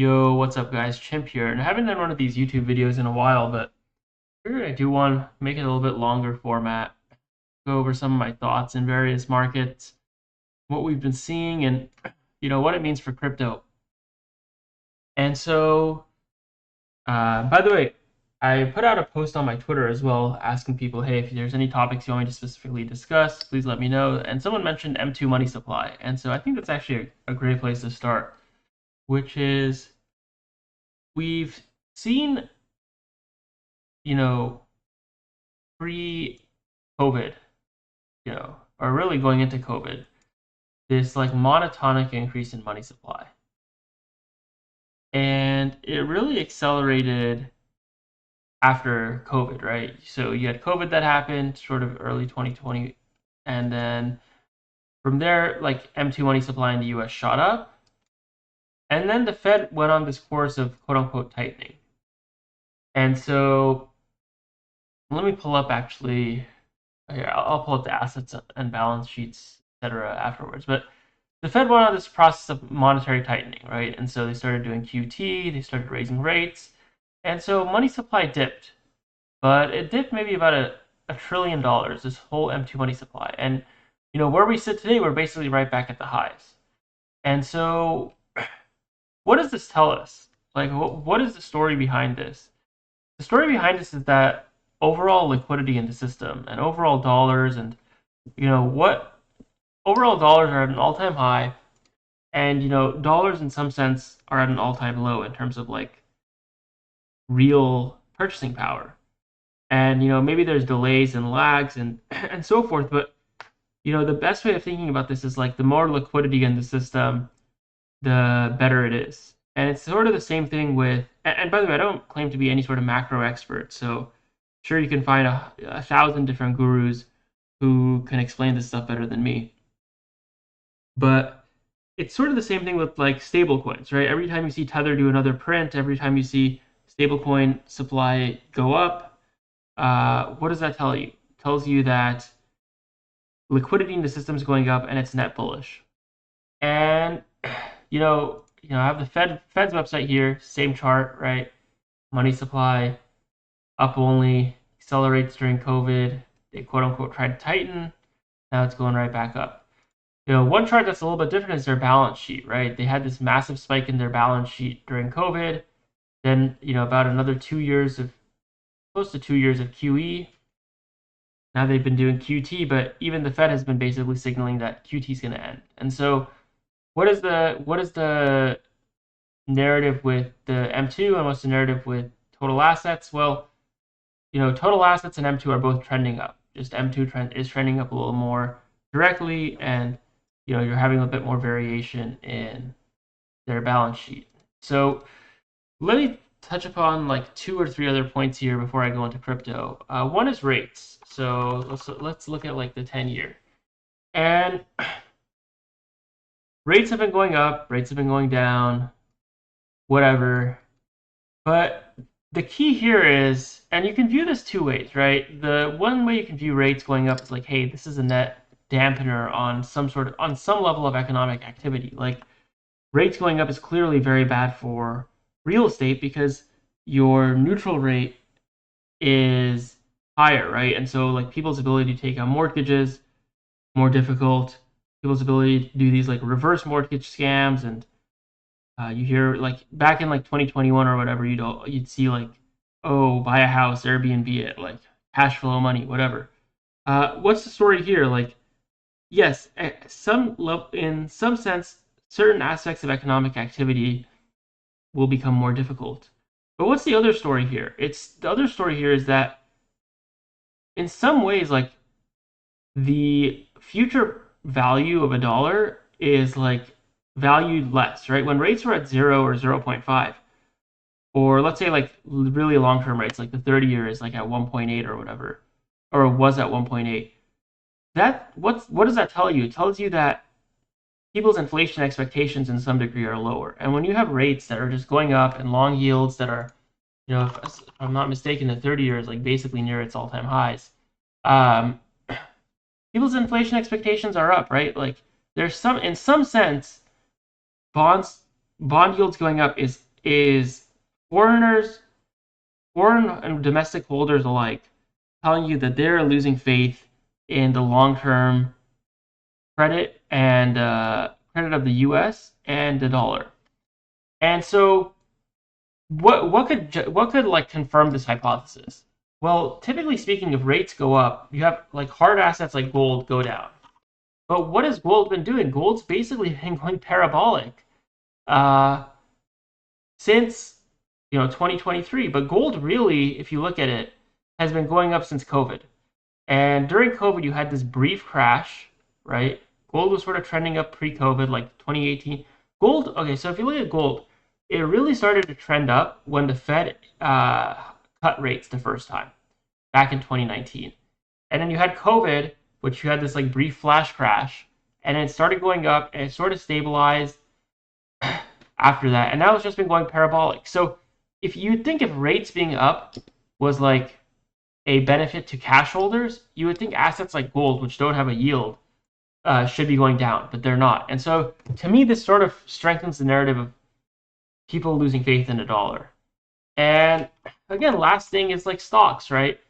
Yo, what's up guys? Chimp here, and I haven't done one of these YouTube videos in a while, but I do want to make it a little bit longer format, go over some of my thoughts in various markets, what we've been seeing, and what it means for crypto. And so, by the way, I put out a post on my Twitter as well, asking people, hey, if there's any topics you want me to specifically discuss, please let me know. And someone mentioned M2 money supply, and so I think that's actually a great place to start, which is we've seen you know, pre-COVID, or really going into COVID, this like monotonic increase in money supply. And it really accelerated after COVID, right? So you had COVID that happened sort of early 2020, and then from there, like M2 money supply in the US shot up. And then the Fed went on this course of quote unquote tightening. And so let me pull up actually here, I'll pull up the assets and balance sheets, etc. afterwards. But the Fed went on this process of monetary tightening, right? And so they started doing QT, they started raising rates, and so money supply dipped, but it dipped maybe about a trillion dollars. This whole M2 money supply, and where we sit today, we're basically right back at the highs. And so, what does this tell us? Like, what is the story behind this? The story behind this is that overall liquidity in the system and overall dollars and what overall dollars are at an all-time high, and dollars in some sense are at an all-time low in terms of like real purchasing power. And maybe there's delays and lags and and so forth, but the best way of thinking about this is like the more liquidity in the system, the better it is. And it's sort of the same thing with, and by the way, I don't claim to be any sort of macro expert, so sure you can find a thousand different gurus who can explain this stuff better than me. But it's sort of the same thing with like stable coins, right? Every time you see Tether do another print, every time you see stablecoin supply go up, what does that tell you? It tells you that liquidity in the system is going up and it's net bullish. And I have the Fed's website here, same chart, right? Money supply up only, accelerates during COVID. They quote unquote tried to tighten. Now it's going right back up. One chart that's a little bit different is their balance sheet, right? They had this massive spike in their balance sheet during COVID. Then, about another 2 years of, close to 2 years of QE. Now they've been doing QT, but even the Fed has been basically signaling that QT is going to end. And so, what is the narrative with the M2 and what's the narrative with total assets? Well, total assets and M2 are both trending up. Just M2 is trending up a little more directly, and you're having a bit more variation in their balance sheet. So let me touch upon like two or three other points here before I go into crypto. One is rates. So let's look at like the 10-year. And rates have been going up, rates have been going down, whatever. But the key here is, and you can view this two ways, right? The one way you can view rates going up is like, hey, this is a net dampener on some level of economic activity. Like rates going up is clearly very bad for real estate because your neutral rate is higher, right? And so like people's ability to take out mortgages more difficult. People's ability to do these like reverse mortgage scams, and you hear like back in like 2021 or whatever, you'd see like, oh, buy a house, Airbnb it, like cash flow money, whatever. What's the story here? Like, yes, in some sense, certain aspects of economic activity will become more difficult. But what's the other story here? The other story here is that in some ways, like the future value of a dollar is like valued less, right? When rates were at 0 or 0.5, or let's say like really long-term rates, like the 30-year is like at 1.8 or whatever, or was at 1.8. What does that tell you? It tells you that people's inflation expectations in some degree are lower. And when you have rates that are just going up and long yields that are, if I'm not mistaken, the 30-year is like basically near its all-time highs. People's inflation expectations are up, right? Like in some sense, bond yields going up is is foreigners, foreign and domestic holders alike, telling you that they're losing faith in the long-term credit and credit of the U.S. and the dollar. And so, what could like confirm this hypothesis? Well, typically speaking, if rates go up, you have like hard assets like gold go down. But what has gold been doing? Gold's basically been going parabolic uh, since 2023. But gold really, if you look at it, has been going up since COVID. And during COVID, you had this brief crash, right? Gold was sort of trending up pre-COVID, like 2018. Gold, okay, so if you look at gold, it really started to trend up when the Fed cut rates the first time, back in 2019. And then you had COVID, which you had this like brief flash crash, and it started going up, and it sort of stabilized after that. And now it's just been going parabolic. So if you think if rates being up was like a benefit to cash holders, you would think assets like gold, which don't have a yield, should be going down, but they're not. And so to me, this sort of strengthens the narrative of people losing faith in the dollar. And again, last thing is like stocks, right?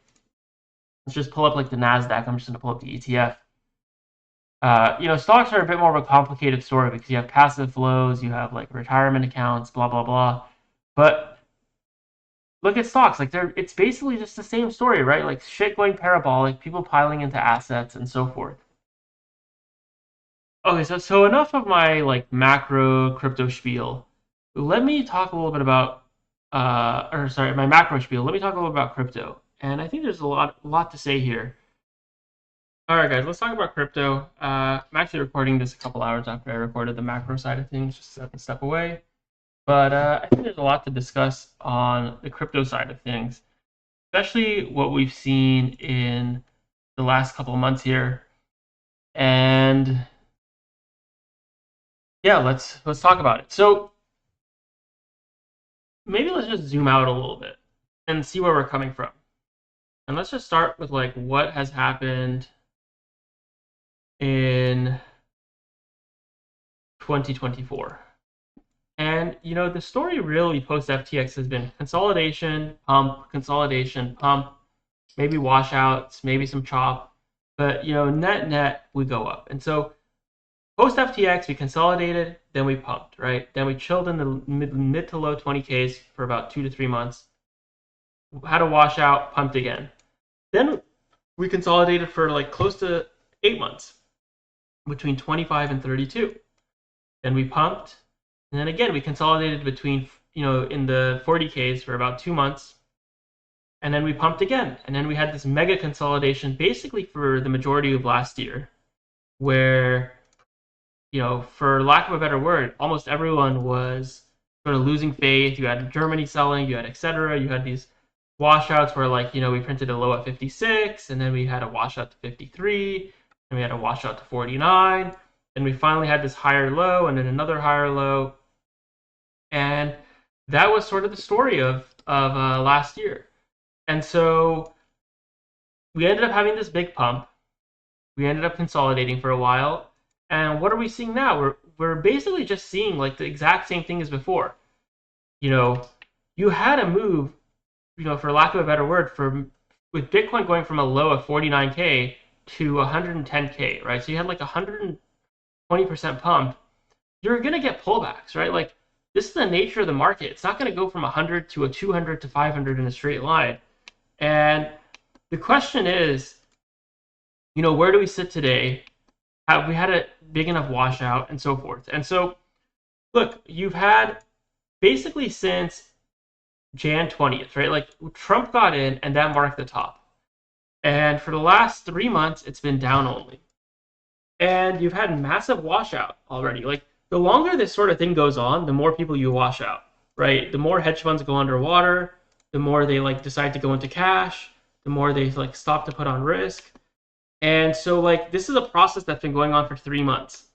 Let's just pull up like the NASDAQ. I'm just going to pull up the ETF. Stocks are a bit more of a complicated story because you have passive flows, you have like retirement accounts, blah, blah, blah. But look at stocks, like it's basically just the same story, right? Like shit going parabolic, people piling into assets and so forth. Okay, so enough of my like macro crypto spiel. Let me talk a little bit about or sorry, my macro spiel. Let me talk a little about crypto. And I think there's a lot to say here. All right, guys, let's talk about crypto. I'm actually recording this a couple hours after I recorded the macro side of things, just a step away. But I think there's a lot to discuss on the crypto side of things, especially what we've seen in the last couple of months here. And yeah, let's talk about it. So maybe let's just zoom out a little bit and see where we're coming from. And let's just start with like what has happened in 2024. And the story really post FTX has been consolidation, pump, maybe washouts, maybe some chop, but net we go up. And so post FTX we consolidated, then we pumped, right? Then we chilled in the mid to low 20Ks for about 2 to 3 months. Had a washout, pumped again. Then we consolidated for like close to 8 months, between 25 and 32. Then we pumped, and then again we consolidated between in the 40Ks for about 2 months, and then we pumped again, and then we had this mega consolidation basically for the majority of last year, where for lack of a better word, almost everyone was sort of losing faith. You had Germany selling, you had etc. You had these washouts where like we printed a low at 56, and then we had a washout to 53, and we had a washout to 49, and we finally had this higher low, and then another higher low, and that was sort of the story of last year. And so we ended up having this big pump. We ended up consolidating for a while, and what are we seeing now? We're basically just seeing like the exact same thing as before. You had a move, for lack of a better word, with Bitcoin going from a low of 49K to 110K, right? So you had like 120% pump. You're going to get pullbacks, right? Like this is the nature of the market. It's not going to go from 100 to a 200 to 500 in a straight line. And the question is, where do we sit today? Have we had a big enough washout and so forth? And so, look, you've had basically since Jan 20th, right? Like Trump got in and that marked the top. And for the last 3 months, it's been down only. And you've had massive washout already. Like the longer this sort of thing goes on, the more people you wash out, right? The more hedge funds go underwater, the more they like decide to go into cash, the more they like stop to put on risk. And so like this is a process that's been going on for 3 months.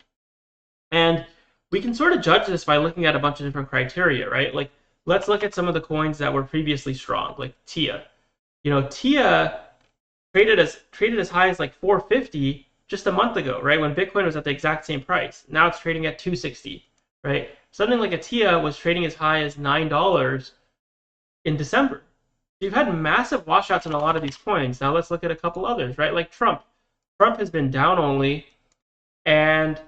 And we can sort of judge this by looking at a bunch of different criteria, right? Like let's look at some of the coins that were previously strong, like TIA. TIA traded as high as like 450 just a month ago, right? When Bitcoin was at the exact same price. Now it's trading at 260, right? Something like a TIA was trading as high as $9 in December. You've had massive washouts in a lot of these coins. Now let's look at a couple others, right? Like Trump. Trump has been down only, and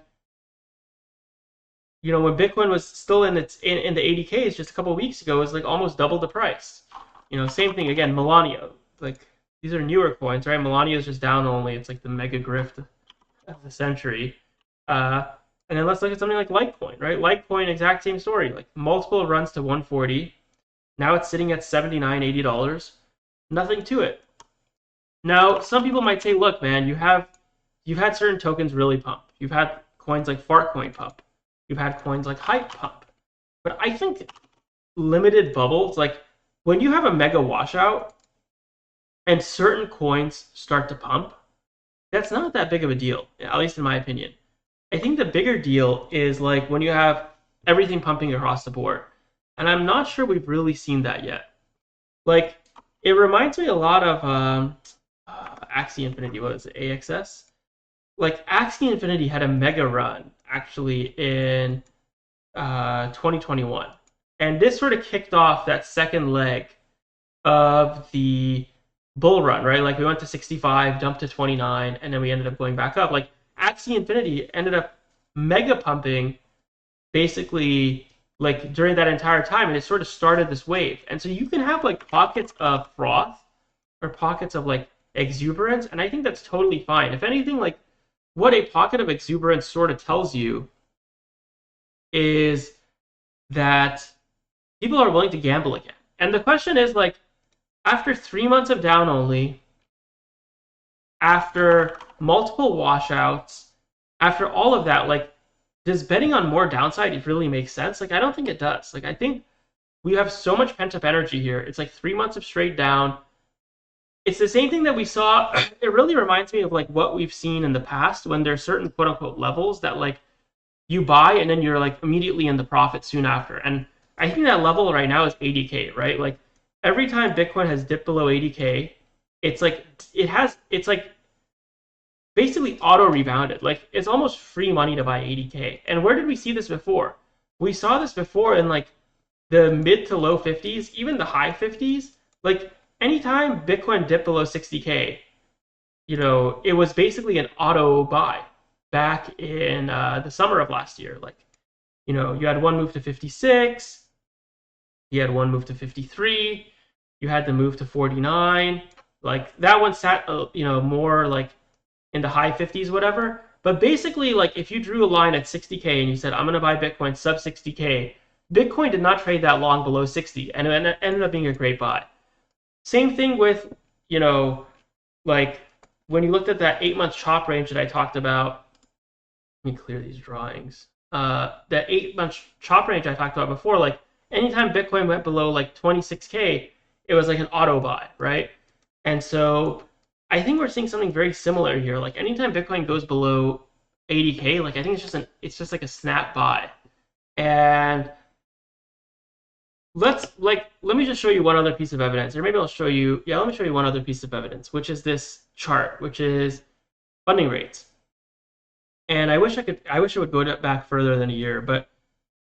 when Bitcoin was still in the 80Ks just a couple of weeks ago, it was like almost double the price. Same thing again. Melania, like these are newer coins, right? Melania is just down only. It's like the mega grift of the century. And then let's look at something like Litecoin, right? Litecoin, exact same story. Like multiple runs to 140. Now it's sitting at $79, $80. Nothing to it. Now, some people might say, look, man, you've had certain tokens really pump. You've had coins like Fartcoin pump. You've had coins like Hype pump. But I think limited bubbles, like when you have a mega washout and certain coins start to pump, that's not that big of a deal, at least in my opinion. I think the bigger deal is like when you have everything pumping across the board. And I'm not sure we've really seen that yet. Like, it reminds me a lot of Axie Infinity. What is it? AXS? Like, Axie Infinity had a mega run, actually, in 2021. And this sort of kicked off that second leg of the bull run, right? Like, we went to 65, dumped to 29, and then we ended up going back up. Like, Axie Infinity ended up mega pumping basically like during that entire time, and it sort of started this wave. And so you can have like pockets of froth or pockets of like exuberance, and I think that's totally fine. If anything, like what a pocket of exuberance sort of tells you is that people are willing to gamble again. And the question is like, after 3 months of down only, after multiple washouts, after all of that, like, does betting on more downside really make sense? Like, I don't think it does. Like, I think we have so much pent-up energy here. It's like 3 months of straight down. It's the same thing that we saw. It really reminds me of like what we've seen in the past when there's certain quote-unquote levels that like you buy and then you're like immediately in the profit soon after. And I think that level right now is 80K, right? Like every time Bitcoin has dipped below 80K, it's like it's like basically auto rebounded. Like it's almost free money to buy 80K. And where did we see this before? We saw this before in like the mid to low 50s, even the high 50s. Like anytime Bitcoin dipped below 60K, it was basically an auto buy back in the summer of last year. Like, you had one move to 56, you had one move to 53, you had the move to 49. Like that one sat, more like in the high 50s, whatever. But basically, like if you drew a line at 60K and you said, I'm going to buy Bitcoin sub 60K, Bitcoin did not trade that long below 60, and it ended up being a great buy. Same thing with, like when you looked at that 8-month chop range that I talked about. Let me clear these drawings. That 8-month chop range I talked about before, like anytime Bitcoin went below like 26K, it was like an auto buy, right? And so I think we're seeing something very similar here. Like anytime Bitcoin goes below 80K, like I think it's just like a snap buy. And let me just show you one other piece of evidence, or maybe I'll show you. Yeah, let me show you one other piece of evidence, which is this chart, which is funding rates. And I wish it would go back further than a year, but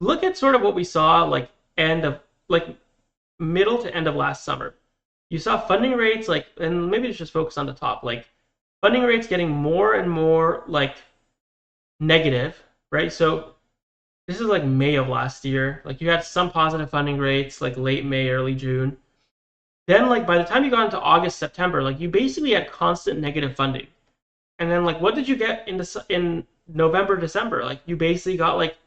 look at sort of what we saw like middle to end of last summer. You saw funding rates like, and maybe just focus on the top, like funding rates getting more and more like negative, right? So this is like May of last year. Like you had some positive funding rates like late May, early June. Then like by the time you got into August, September, like you basically had constant negative funding. And then like what did you get in November, December? Like you basically got like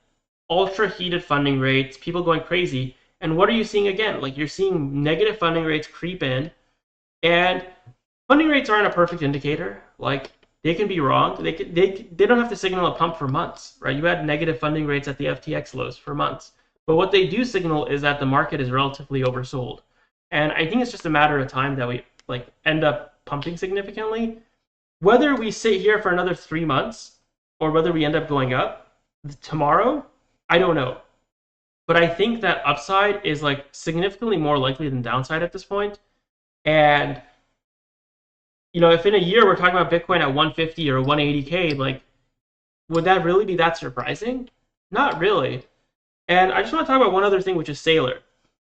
ultra heated funding rates, people going crazy. And what are you seeing again? Like you're seeing negative funding rates creep in, and funding rates aren't a perfect indicator. Like they can be wrong. They don't have to signal a pump for months, right? You had negative funding rates at the FTX lows for months. But what they do signal is that the market is relatively oversold. And I think it's just a matter of time that we like end up pumping significantly. Whether we sit here for another 3 months or whether we end up going up tomorrow, I don't know. But I think that upside is like significantly more likely than downside at this point. And if in a year we're talking about Bitcoin at 150 or 180K, like would that really be that surprising? Not really. And I just want to talk about one other thing, which is Sailor.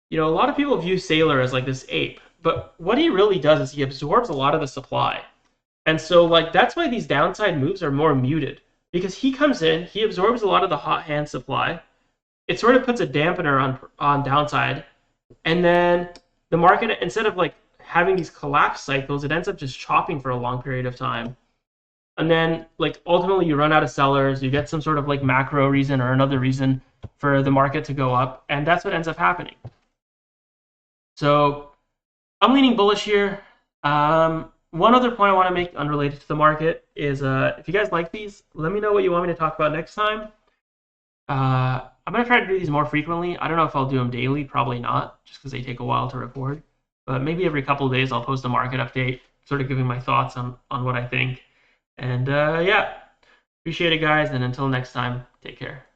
You know, a lot of people view Sailor as like this ape, but what he really does is he absorbs a lot of the supply. And so, like, that's why these downside moves are more muted because he comes in, he absorbs a lot of the hot hand supply. It sort of puts a dampener on downside, and then the market, instead of like having these collapse cycles, it ends up just chopping for a long period of time. And then like ultimately you run out of sellers, you get some sort of like macro reason or another reason for the market to go up, and that's what ends up happening. So I'm leaning bullish here. One other point I want to make unrelated to the market is if you guys like these, let me know what you want me to talk about next time. I'm gonna try to do these more frequently. I don't know if I'll do them daily, probably not, just because they take a while to record. But maybe every couple of days I'll post a market update, sort of giving my thoughts on what I think. And yeah, appreciate it, guys. And until next time, take care.